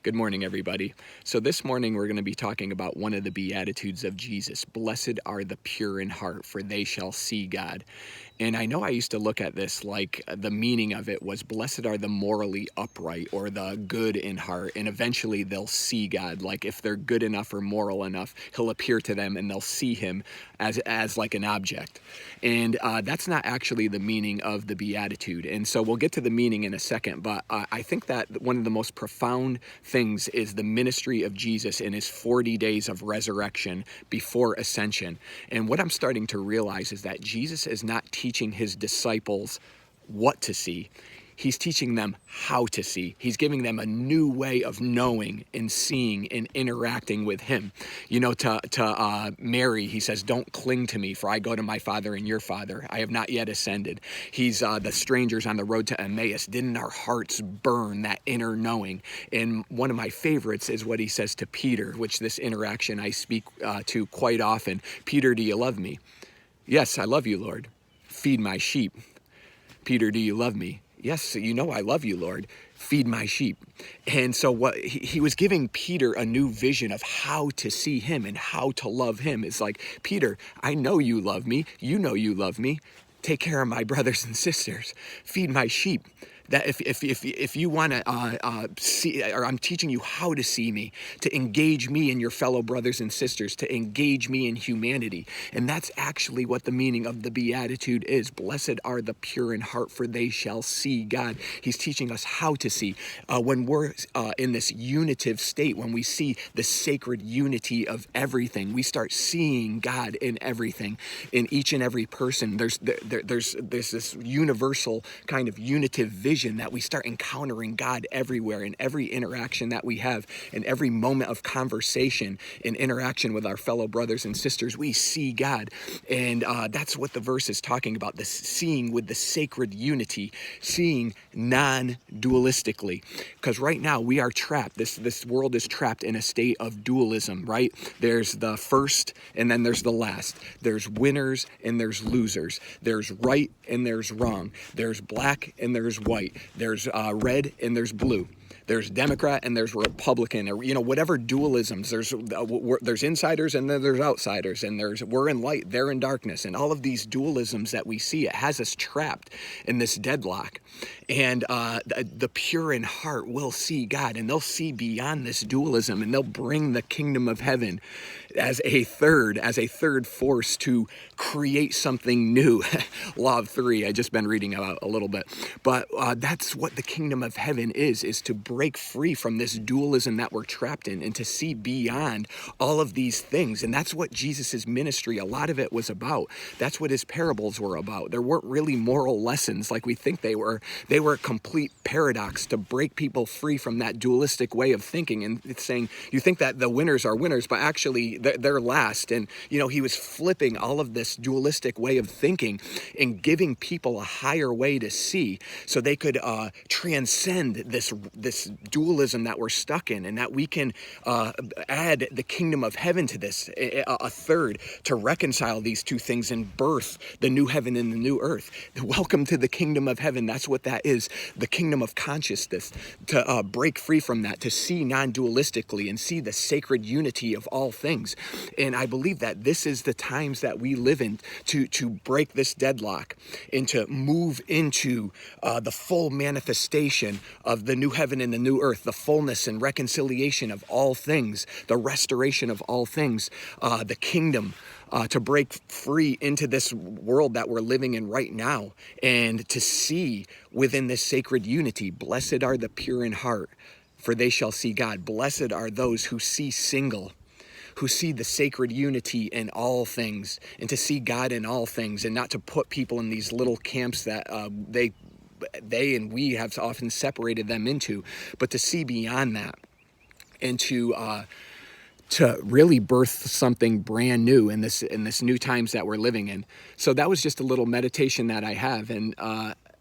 Good morning, everybody. So this morning we're going to be talking about one of the Beatitudes of Jesus. Blessed are the pure in heart, for they shall see God. And I know I used to look at this like the meaning of it was blessed are the morally upright or the good in heart. And eventually they'll see God. Like if they're good enough or moral enough, he'll appear to them and they'll see him as like an object. And that's not actually the meaning of the Beatitude. And so we'll get to the meaning in a second. But I think that one of the most profound things is the ministry of Jesus in his 40 days of resurrection before ascension. And what I'm starting to realize is that Jesus is not teaching his disciples what to see. He's teaching them how to see. He's giving them a new way of knowing and seeing and interacting with him. You know, to Mary, he says, don't cling to me, for I go to my Father and your Father. I have not yet ascended. He's the strangers on the road to Emmaus. Didn't our hearts burn that inner knowing? And one of my favorites is what he says to Peter, which this interaction I speak to quite often. Peter, do you love me? Yes, I love you, Lord. Feed my sheep. Peter, do you love me? Yes, you know I love you, Lord. Feed my sheep. And so what he was giving Peter a new vision of how to see him and how to love him. It's like, Peter, I know you love me. You know you love me. Take care of my brothers and sisters. Feed my sheep. That if you want to see, or I'm teaching you how to see me, to engage me in your fellow brothers and sisters, to engage me in humanity. And that's actually what the meaning of the Beatitude is. Blessed are the pure in heart, for they shall see God. He's teaching us how to see. When we're in this unitive state, when we see the sacred unity of everything, we start seeing God in everything, in each and every person. There's this universal kind of unitive vision that we start encountering God everywhere in every interaction that we have, in every moment of conversation and interaction with our fellow brothers and sisters. We see God, and that's what the verse is talking about, this seeing with the sacred unity, seeing non-dualistically. Because right now we are trapped. This world is trapped in a state of dualism, right? There's the first and then there's the last. There's winners and there's losers. There's right and there's wrong. There's black and there's white. There's red and there's blue. There's Democrat and there's Republican, or whatever dualisms. There's insiders and then there's outsiders, and we're in light, they're in darkness, and all of these dualisms that we see, it has us trapped in this deadlock. And the pure in heart will see God, and they'll see beyond this dualism, and they'll bring the kingdom of heaven as a third force to create something new. Law of three, I just been reading about a little bit, but that's what the kingdom of heaven is to break free from this dualism that we're trapped in and to see beyond all of these things. And that's what Jesus's ministry, a lot of it was about. That's what his parables were about. There weren't really moral lessons like we think they were. They were a complete paradox to break people free from that dualistic way of thinking. And it's saying, you think that the winners are winners, but actually they're last. And, he was flipping all of this dualistic way of thinking and giving people a higher way to see so they could transcend this dualism that we're stuck in, and that we can add the kingdom of heaven to this, a third, to reconcile these two things and birth the new heaven and the new earth. Welcome to the kingdom of heaven. That's what that is, the kingdom of consciousness, to break free from that, to see non-dualistically and see the sacred unity of all things. And I believe that this is the times that we live in to break this deadlock and to move into the full manifestation of the new heaven and the new earth, the fullness and reconciliation of all things, the restoration of all things, the kingdom, to break free into this world that we're living in right now, and to see within this sacred unity. Blessed are the pure in heart, for they shall see God. Blessed are those who see single, who see the sacred unity in all things, and to see God in all things, and not to put people in these little camps that they and we have often separated them into, but to see beyond that, and to really birth something brand new in this new times that we're living in. So that was just a little meditation that I have, and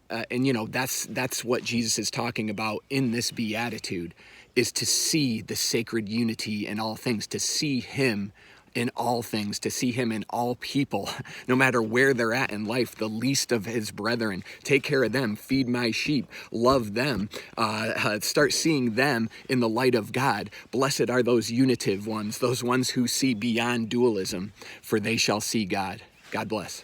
that's what Jesus is talking about in this beatitude, is to see the sacred unity in all things, to see him in all things, to see him in all people, no matter where they're at in life, the least of his brethren. Take care of them, feed my sheep, love them, start seeing them in the light of God. Blessed are those unitive ones, those ones who see beyond dualism, for they shall see God. God bless.